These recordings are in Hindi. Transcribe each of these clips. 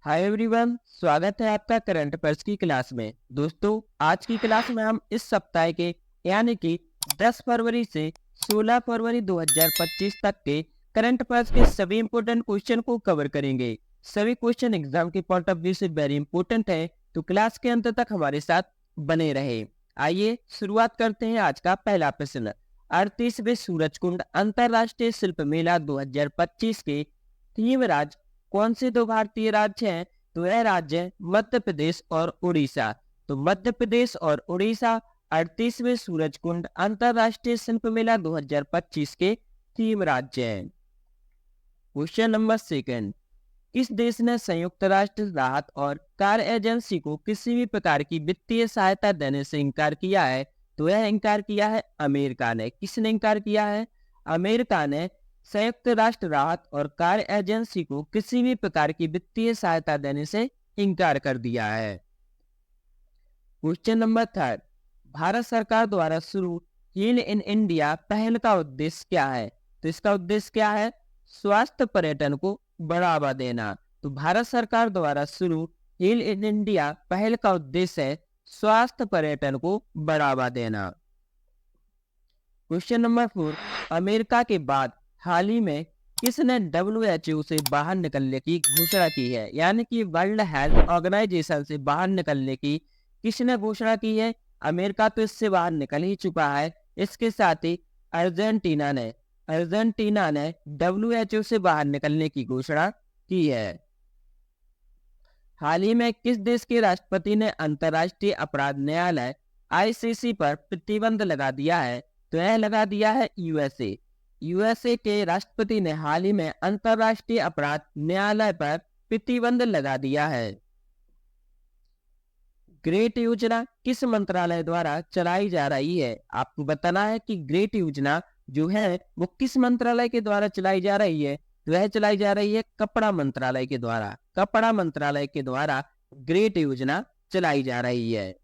हाय एवरीवन, स्वागत है आपका करंट अफेयर्स की क्लास में। दोस्तों, आज की क्लास में हम इस सप्ताह के यानी कि 10 फरवरी से 16 फरवरी 2025 तक के करंट अफेयर्स के सभी इंपॉर्टेंट क्वेश्चन को कवर करेंगे। सभी क्वेश्चन एग्जाम के पॉइंट ऑफ व्यू से वेरी इंपॉर्टेंट है, तो क्लास के अंत तक हमारे साथ बने रहे। आइए शुरुआत करते हैं। आज का पहला प्रश्न, 38वें सूरजकुंड अंतरराष्ट्रीय शिल्प मेला 2025 के थीम राज्य कौन से दो भारतीय राज्य हैं? तो यह राज्य है मध्य प्रदेश और उड़ीसा। तो मध्य प्रदेश और उड़ीसा 38वें सूरजकुंड अंतरराष्ट्रीय शिल्प मेला 2025 के थीम राज्य हैं। क्वेश्चन नंबर सेकंड, किस देश ने संयुक्त राष्ट्र राहत और कार्य एजेंसी को किसी भी प्रकार की वित्तीय सहायता देने से इनकार किया है? तो यह इनकार किया है अमेरिका ने। किसने इनकार किया है? अमेरिका ने संयुक्त राष्ट्र राहत और कार्य एजेंसी को किसी भी प्रकार की वित्तीय सहायता देने से इनकार कर दिया है। क्वेश्चन नंबर थर्ड, भारत सरकार द्वारा शुरू हील इन इंडिया पहल का उद्देश्य क्या है? तो इसका उद्देश्य क्या है? स्वास्थ्य पर्यटन को बढ़ावा देना। तो भारत सरकार द्वारा शुरू हील इन इंडिया पहल का उद्देश्य है स्वास्थ्य पर्यटन को बढ़ावा देना। क्वेश्चन नंबर 4, अमेरिका के बाद हाल ही में किसने WHO से बाहर निकलने की घोषणा की है? यानी कि वर्ल्ड हेल्थ ऑर्गेनाइजेशन से बाहर निकलने की किसने घोषणा की है? अमेरिका तो इससे बाहर निकल ही चुका है। इसके साथ ही अर्जेंटीना ने WHO से बाहर निकलने की घोषणा की है। हाल ही में किस देश के राष्ट्रपति ने अंतर्राष्ट्रीय अपराध न्यायालय ICC पर प्रतिबंध लगा दिया है? तो यह लगा दिया है यूएसए के राष्ट्रपति ने हाल ही में अंतर्राष्ट्रीय अपराध न्यायालय पर प्रतिबंध लगा दिया है। ग्रेट योजना किस मंत्रालय द्वारा चलाई जा रही है? आपको बताना है कि ग्रेट योजना जो है वो किस मंत्रालय के द्वारा चलाई जा रही है। वह चलाई जा रही है कपड़ा मंत्रालय के द्वारा। कपड़ा मंत्रालय के द्वारा ग्रेट योजना चलाई जा रही है।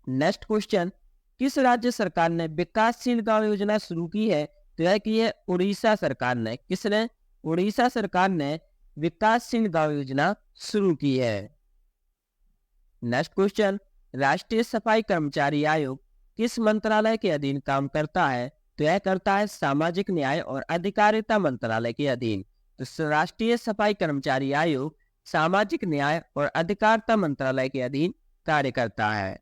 नेक्स्ट क्वेश्चन, किस राज्य सरकार ने विकासशील गांव योजना शुरू की है? तो यह की है उड़ीसा सरकार ने। किसने? उड़ीसा सरकार ने विकासशील गांव योजना शुरू की है। नेक्स्ट क्वेश्चन, राष्ट्रीय सफाई कर्मचारी आयोग किस मंत्रालय के अधीन काम करता है? तो यह करता है सामाजिक न्याय और अधिकारिता मंत्रालय के अधीन। तो राष्ट्रीय सफाई कर्मचारी आयोग सामाजिक न्याय और अधिकारिता मंत्रालय के अधीन कार्य करता है।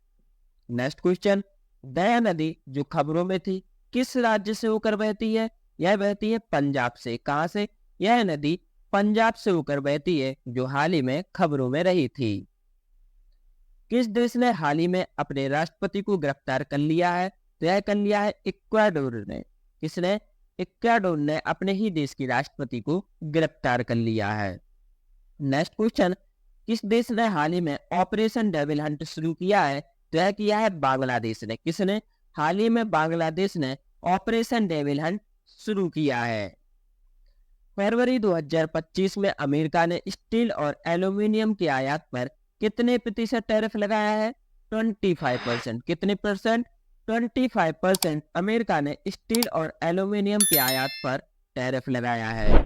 नेक्स्ट क्वेश्चन, दया नदी जो खबरों में थी किस राज्य से होकर बहती है? यह बहती है पंजाब से। कहां से? यह नदी पंजाब से होकर बहती है, जो हाल ही में खबरों में रही थी। किस देश ने हाल ही में अपने राष्ट्रपति को गिरफ्तार कर लिया है? तो यह कर लिया है इक्वाडोर ने। किसने? इक्वाडोर ने अपने ही देश की राष्ट्रपति को गिरफ्तार कर लिया है। नेक्स्ट क्वेश्चन, किस देश ने हाल ही में ऑपरेशन डेविल हंट शुरू किया है? तो यह किया है बांग्लादेश ने। किसने? हाल ही में बांग्लादेश ने ऑपरेशन डेविल हंट शुरू किया है। फरवरी 2025 में अमेरिका ने स्टील और एल्यूमिनियम की आयात पर कितने प्रतिशत टैरिफ लगाया है? 25%। कितने परसेंट? 25% अमेरिका ने स्टील और एल्यूमिनियम की आयात पर टैरिफ लगाया है।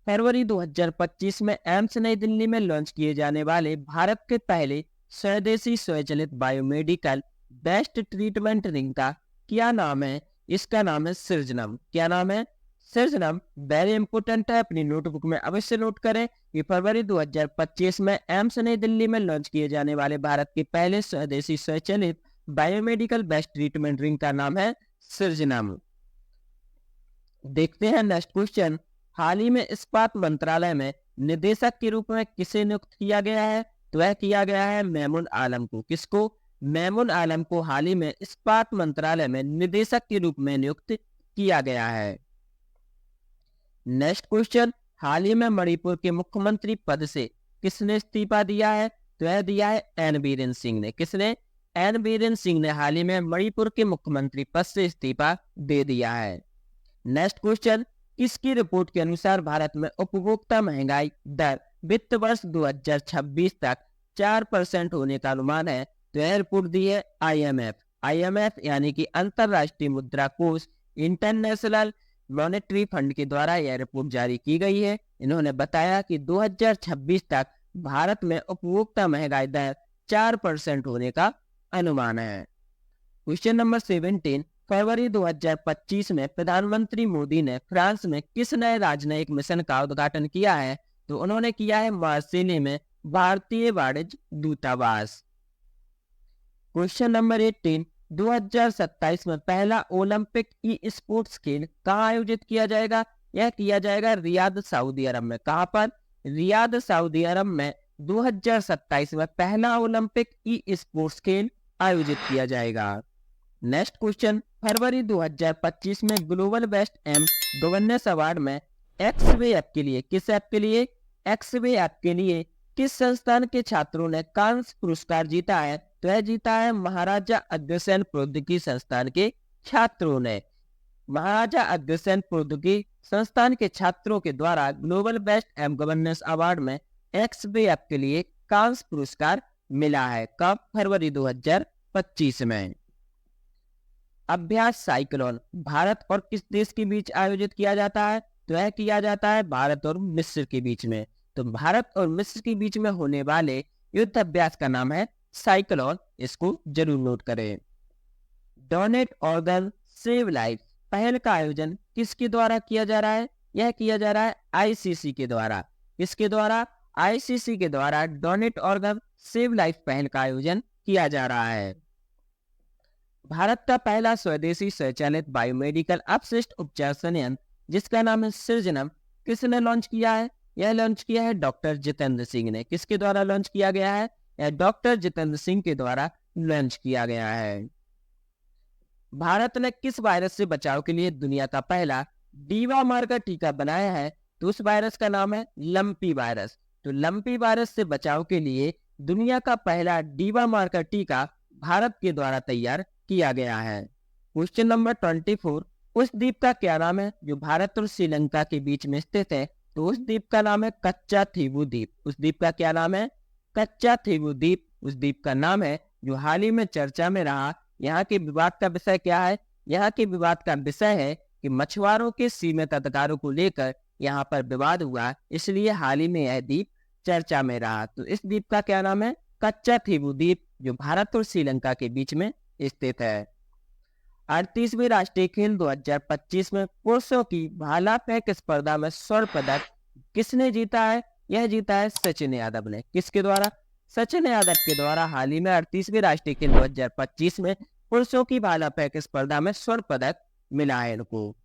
फरवरी 2025 में एम्स नई दिल्ली में लॉन्च किए जाने वाले भारत के पहले स्वदेशी स्वचालित बायोमेडिकल बेस्ट ट्रीटमेंट रिंग का क्या नाम है? इसका नाम है सृजनम। क्या नाम है? सृजनम। वेरी इंपोर्टेंट है, अपनी नोटबुक में अवश्य नोट करें कि फरवरी 2025 में एम्स नई दिल्ली में लॉन्च किए जाने वाले भारत के पहले स्वदेशी स्वचालित बायोमेडिकल बेस्ट ट्रीटमेंट रिंग का नाम है सृजनम। देखते हैं नेक्स्ट क्वेश्चन, हाल ही में इस्पात मंत्रालय में निदेशक के रूप में किसे नियुक्त किया गया है? तो वह किया गया है मेमून आलम को। किसको? मेमून आलम को हाल ही में इस्पात मंत्रालय में निदेशक के रूप में नियुक्त किया गया है। नेक्स्ट क्वेश्चन, हाल ही में मणिपुर के मुख्यमंत्री पद से किसने इस्तीफा दिया है? तो यह दिया है एन बीरेन सिंह ने। किसने? एन बीरेन सिंह ने हाल ही में मणिपुर के मुख्यमंत्री पद से इस्तीफा दे दिया है। नेक्स्ट क्वेश्चन, किसकी रिपोर्ट के अनुसार भारत में उपभोक्ता महंगाई दर वित्त वर्ष 2026 तक 4% होने का अनुमान है? तो यह रिपोर्ट दी है IMF यानी कि अंतरराष्ट्रीय मुद्रा कोष इंटरनेशनल मॉनेटरी फंड के द्वारा यह रिपोर्ट जारी की गई है। इन्होंने बताया कि 2026 तक भारत में उपभोक्ता महंगाई दर 4% होने का अनुमान है। क्वेश्चन नंबर 17, फरवरी 2025 में प्रधानमंत्री मोदी ने फ्रांस में किस नए राजनयिक मिशन का उद्घाटन किया है? तो उन्होंने किया है मार्सेले में भारतीय वाणिज्य दूतावास। क्वेश्चन नंबर 18, 2027 में पहला ओलंपिक ई स्पोर्ट्स खेल कहाँ आयोजित किया जाएगा? यह किया जाएगा रियाद, सऊदी अरब में। कहाँ पर? रियाद, सऊदी अरब में 2027 में पहला ओलंपिक ई स्पोर्ट्स खेल आयोजित किया जाएगा। नेक्स्ट क्वेश्चन, फरवरी 2025 में global best M governance award में एक्सवे ऐप के लिए, किस ऐप के लिए? एक्सवे ऐप के लिए किस संस्थान के छात्रों ने कांस्य पुरस्कार जीता है? तो यह जीता है महाराजा अग्रसेन प्रौद्योगिकी संस्थान के छात्रों ने। महाराजा अग्रसेन प्रौद्योगिकी संस्थान के छात्रों के द्वारा global best M governance award में एक्सवे ऐप के लिए कांस्य पुरस्कार मिला है। कब? फरवरी 2025 में। अभ्यास साइक्लोन भारत और किस देश के बीच आयोजित किया जाता है? तो यह किया जाता है भारत और मिस्र के बीच में। तो भारत और मिस्र के बीच में होने वाले युद्ध अभ्यास का नाम है साइक्लोन, इसको जरूर नोट करें। डोनेट ऑर्गन सेव लाइफ पहल का आयोजन किसके द्वारा किया जा रहा है? यह किया जा रहा है आईसीसी के द्वारा। किसके द्वारा? आईसीसी के द्वारा डोनेट ऑर्गन सेव लाइफ पहल का आयोजन किया जा रहा है। भारत का पहला स्वदेशी स्वचालित बायोमेडिकल अपशिष्ट उपचार संयंत्र जिसका नाम है सृजनम, किसने लॉन्च किया है? यह लॉन्च किया है डॉक्टर जितेंद्र सिंह ने। किसके द्वारा लॉन्च किया गया है? यह डॉक्टर जितेंद्र सिंह के द्वारा लॉन्च किया गया है। भारत ने किस वायरस से बचाव के लिए दुनिया का पहला डीवा मार्कर टीका बनाया है? तो उस वायरस का नाम है लंपी वायरस। तो लंपी वायरस से बचाव के लिए दुनिया का पहला डीवा मार्कर टीका भारत के द्वारा तैयार किया गया है। क्वेश्चन नंबर 24, उस द्वीप का क्या नाम है जो भारत और श्रीलंका के बीच में स्थित है? तो उस द्वीप का नाम है कच्चा थीवू द्वीप। उस द्वीप का क्या नाम है? कच्चा थीवू द्वीप उस द्वीप का नाम है जो हाल ही में चर्चा में रहा। यहाँ के विवाद का विषय क्या है? यहाँ के विवाद का विषय है कि मछुआरों के सीमित अधिकारों को लेकर यहाँ पर विवाद हुआ, इसलिए हाल ही में यह द्वीप चर्चा में रहा। तो इस द्वीप का क्या नाम है? कच्चा थीवू द्वीप, जो भारत और श्रीलंका के बीच में स्थित है। 38वीं राष्ट्रीय खेल 2025 में पुरुषों की भाला फेंक स्पर्धा में स्वर्ण पदक किसने जीता है? यह जीता है सचिन यादव ने। किसके द्वारा? सचिन यादव के द्वारा हाल ही में 38वीं राष्ट्रीय खेल 2025 में पुरुषों की भाला फेंक स्पर्धा में स्वर्ण पदक मिला है इनको।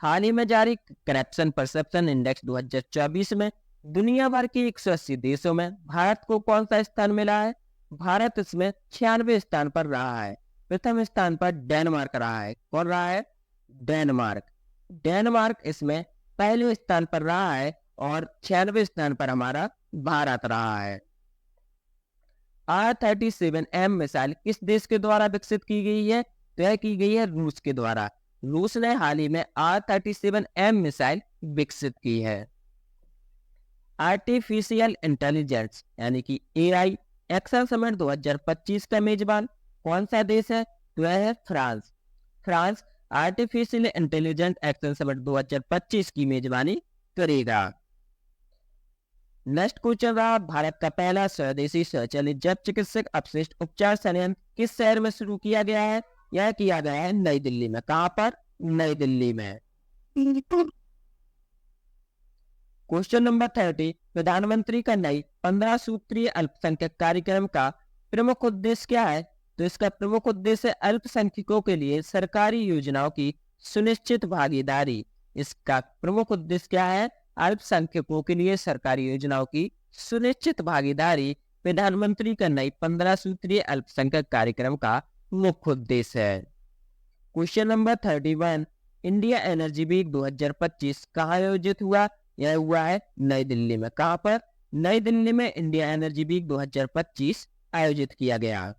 हाल ही में जारी करप्शन परसेप्शन इंडेक्स 2024 में दुनिया भर के 180 देशों में भारत को कौन सा स्थान मिला है? भारत इसमें 96 स्थान पर रहा है। प्रथम स्थान पर डेनमार्क रहा है। कौन रहा है? डेनमार्क। डेनमार्क इसमें पहले स्थान पर रहा है और 96 स्थान पर हमारा भारत रहा है। R-37M मिसाइल किस देश के द्वारा विकसित की गई है? तो यह की गई है रूस के द्वारा। रूस ने हाल ही में R-37M मिसाइल विकसित की है। आर्टिफिशियल इंटेलिजेंस यानी कि AI एक्शन समिट 2025 का मेजबान कौन सा देश है? तो यह है France. France artificial intelligence action summit 2025 की मेजबानी करेगा। नेक्स्ट क्वेश्चन रहा, भारत का पहला स्वदेशी स्वचालित जैव चिकित्सक अपशिष्ट उपचार संयंत्र किस शहर में शुरू किया गया है? यह किया गया है नई दिल्ली में। कहां पर? नई दिल्ली में। क्वेश्चन नंबर 30, प्रधानमंत्री का नई 15 सूत्रीय अल्पसंख्यक कार्यक्रम का प्रमुख उद्देश्य क्या है? तो इसका प्रमुख उद्देश्य अल्पसंख्यकों के लिए सरकारी योजनाओं की सुनिश्चित भागीदारी। इसका प्रमुख उद्देश्य क्या है? अल्पसंख्यकों के लिए सरकारी योजनाओं की सुनिश्चित भागीदारी प्रधानमंत्री का नई 15 सूत्रीय अल्पसंख्यक कार्यक्रम का मुख्य उद्देश्य है। Question number 31, India Energy Week 2025 कहाँ आयोजित हुआ? यह हुआ है नई दिल्ली में। कहां पर? नई दिल्ली में इंडिया एनर्जी वीक 2025 आयोजित किया गया।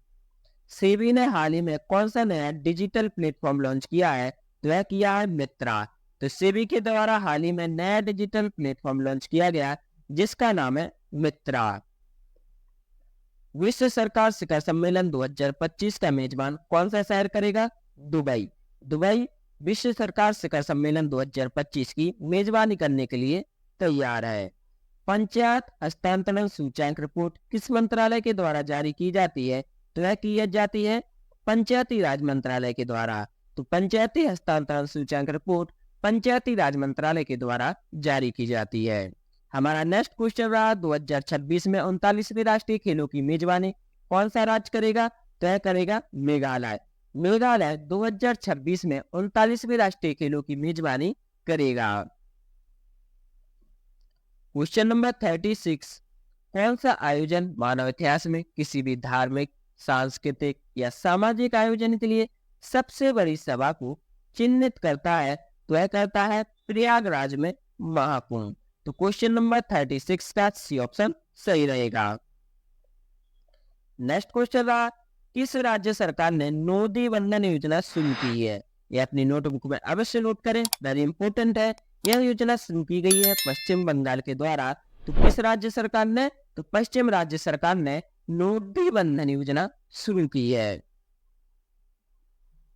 सेबी ने हाल ही में कौन सा नया डिजिटल प्लेटफॉर्म लॉन्च किया है? तो यह किया है मित्रा। तो सेबी के द्वारा हाल ही में नया डिजिटल प्लेटफॉर्म लॉन्च किया गया जिसका नाम है मित्रा। विश्व सरकार शिखर सम्मेलन 2025 का मेजबान कौन सा शहर करेगा? दुबई। दुबई विश्व सरकार शिखर सम्मेलन 2025 की मेजबानी करने के लिए तैयार है। पंचायत हस्तांतरण सूचांक रिपोर्ट किस मंत्रालय के द्वारा जारी की जाती है? तो यह की जाती है पंचायती राज मंत्रालय के द्वारा। तो पंचायती हस्तांतरण सूचांक रिपोर्ट पंचायती राज मंत्रालय के द्वारा जारी की जाती है। हमारा नेक्स्ट क्वेश्चन रहा 2026 में 39वीं राष्ट्रीय खेलों की मेजबानी कौन सा राज्य करेगा? तो यह करेगा मेघालय। मेघालय 2026 में 39वीं राष्ट्रीय खेलों की मेजबानी करेगा। क्वेश्चन नंबर 36, कौन सा आयोजन मानव इतिहास में किसी भी धार्मिक, सांस्कृतिक या सामाजिक आयोजन के लिए सबसे बड़ी सभा को चिन्हित करता है? तो यह करता है प्रयागराज में महाकुंभ। तो क्वेश्चन नंबर 36 का सी ऑप्शन सही रहेगा। नेक्स्ट क्वेश्चन रहा, किस राज्य सरकार ने नोदी बंधन योजना शुरू की है? यह अपनी नोटबुक में अवश्य नोट करें, वेरी इंपॉर्टेंट है। यह योजना शुरू की गई है पश्चिम बंगाल के द्वारा। तो किस राज्य सरकार ने? तो पश्चिम राज्य सरकार ने नोदी बंधन योजना शुरू की है।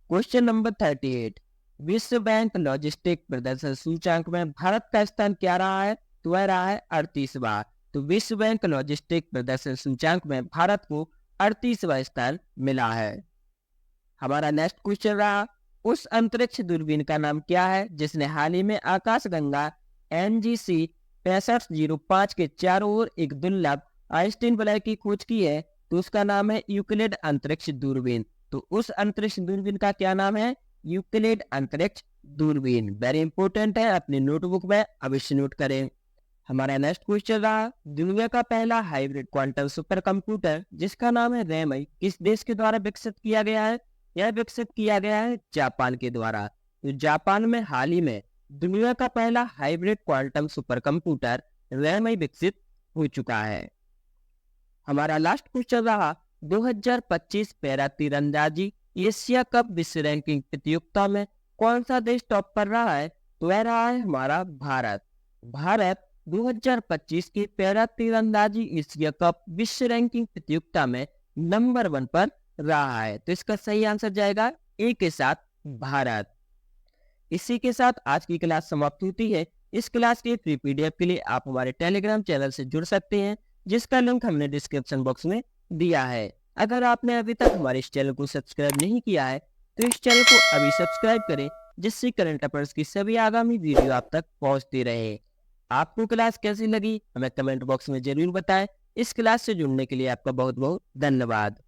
क्वेश्चन नंबर 38, विश्व बैंक लॉजिस्टिक प्रदर्शन सूचांक में भारत का स्थान क्या रहा है? तो वह रहा है 38वां। तो विश्व बैंक लॉजिस्टिक प्रदर्शन सूचांक में भारत को 38वां स्थान मिला है। हमारा नेक्स्ट क्वेश्चन रहा, उस अंतरिक्ष दूरबीन का नाम क्या है जिसने हाल ही में आकाशगंगा NGC 6505 के चारों ओर एक दुर्लभ आइंस्टीन वलय की खोज की है? तो उसका नाम है यूक्लिड अंतरिक्ष दूरबीन। तो उस अंतरिक्ष दूरबीन का क्या नाम है? यूक्लिड अंतरिक्ष दूरबीन। वेरी इंपॉर्टेंट है, अपनी नोटबुक में अवश्य नोट करें। हमारा नेक्स्ट क्वेश्चन रहा, दुनिया का पहला हाइब्रिड क्वांटम सुपर कंप्यूटर जिसका नाम है रैमई किस देश के द्वारा विकसित किया गया है? यह विकसित किया गया है जापान के द्वारा। तो जापान में हाल ही में दुनिया का पहला हाइब्रिड क्वांटम सुपर कंप्यूटर रैमई विकसित हो चुका है। हमारा लास्ट क्वेश्चन रहा, 2025 पैरा तीरंदाजी एशिया कप विश्व रैंकिंग प्रतियोगिता में कौन सा देश टॉप पर रहा है? तो वह रहा है हमारा भारत। भारत 2025 की पैरा तीरंदाजी एशिया कप विश्व रैंकिंग प्रतियोगिता में नंबर 1 पर रहा है। तो इसका सही आंसर जाएगा ए के साथ भारत। इसी के साथ आज की क्लास समाप्त होती है। इस क्लास के फ्री PDF के लिए आप हमारे टेलीग्राम चैनल से जुड़ सकते हैं, जिसका लिंक हमने डिस्क्रिप्शन बॉक्स में दिया है। अगर आपने अभी तक हमारे इस चैनल को सब्सक्राइब नहीं किया है तो इस चैनल को अभी सब्सक्राइब करें, जिससे करंट अफेयर्स की सभी आगामी वीडियो आप तक पहुंचती रहे। आपको क्लास कैसी लगी हमें कमेंट बॉक्स में जरूर बताएं। इस क्लास से जुड़ने के लिए आपका बहुत बहुत धन्यवाद।